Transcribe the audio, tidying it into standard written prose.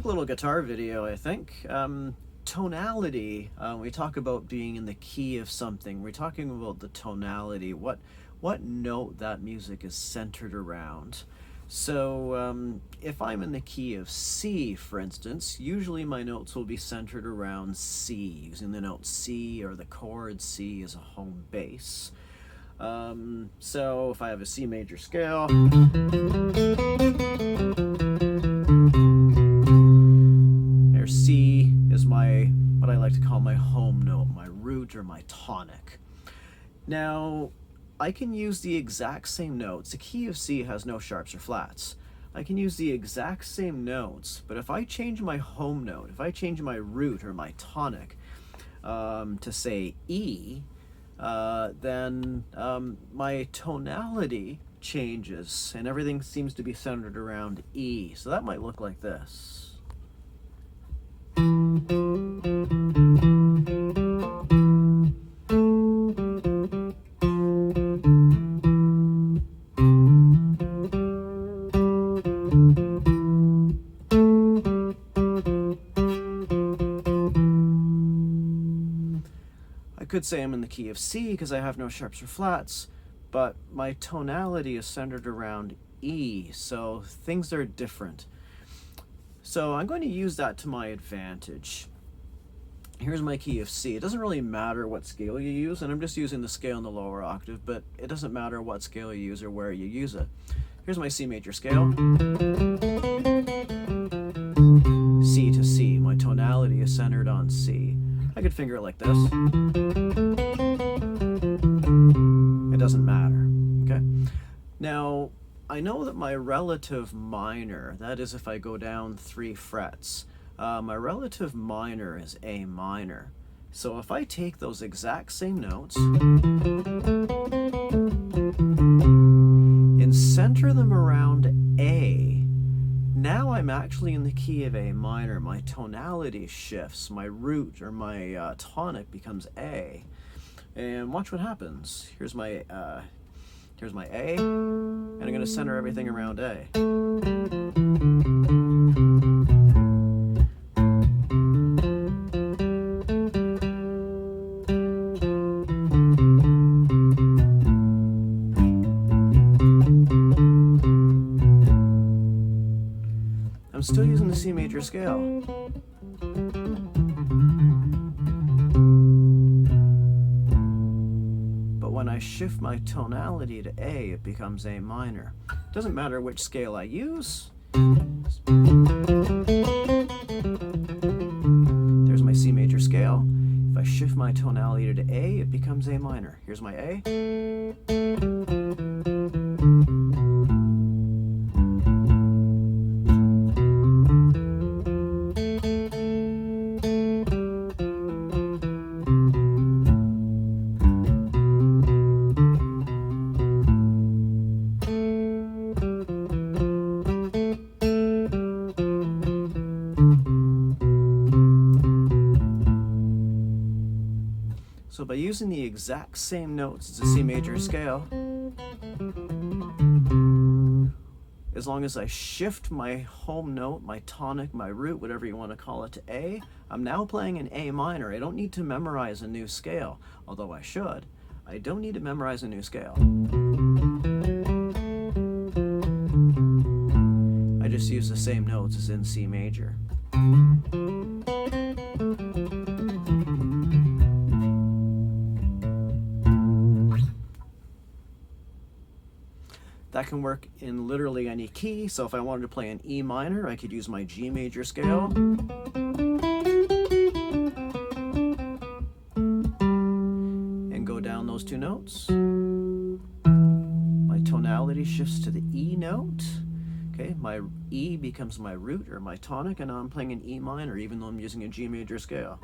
quick little guitar video, I think. Tonality, we talk about being in the key of something. We're talking about the tonality, what note that music is centered around. So if I'm in the key of C, for instance, usually my notes will be centered around C, using the note C or the chord C as a home base. So if I have a C major scale, C is what I like to call my home note, my root or my tonic. Now, I can use the exact same notes. The key of C has no sharps or flats. I can use the exact same notes, but if I change my home note, if I change my root or my tonic to say E, then my tonality changes and everything seems to be centered around E. So that might look like this. I could say I'm in the key of C because I have no sharps or flats, but my tonality is centered around E, so things are different. So I'm going to use that to my advantage. Here's my key of C. It doesn't really matter what scale you use, and I'm just using the scale in the lower octave, but it doesn't matter what scale you use or where you use it. Here's my C major scale. C to C. My tonality is centered on C. I could finger it like this. It doesn't matter, okay? Now, I know that my relative minor, that is if I go down 3 frets, my relative minor is A minor. So if I take those exact same notes and center them around A, now I'm actually in the key of A minor. My tonality shifts, my root or my tonic becomes A. And watch what happens. Here's my A, and I'm going to center everything around A. I'm still using the C major scale. When I shift my tonality to A, it becomes A minor. Doesn't matter which scale I use. There's my C major scale. If I shift my tonality to A, it becomes A minor. Here's my A. So by using the exact same notes as the C major scale, as long as I shift my home note, my tonic, my root, whatever you want to call it, to A, I'm now playing an A minor. I don't need to memorize a new scale, although I should. I don't need to memorize a new scale. I just use the same notes as in C major. That can work in literally any key, so if I wanted to play an E minor, I could use my G major scale. And go down those 2 notes. My tonality shifts to the E note. Okay, my E becomes my root or my tonic, and now I'm playing an E minor, even though I'm using a G major scale.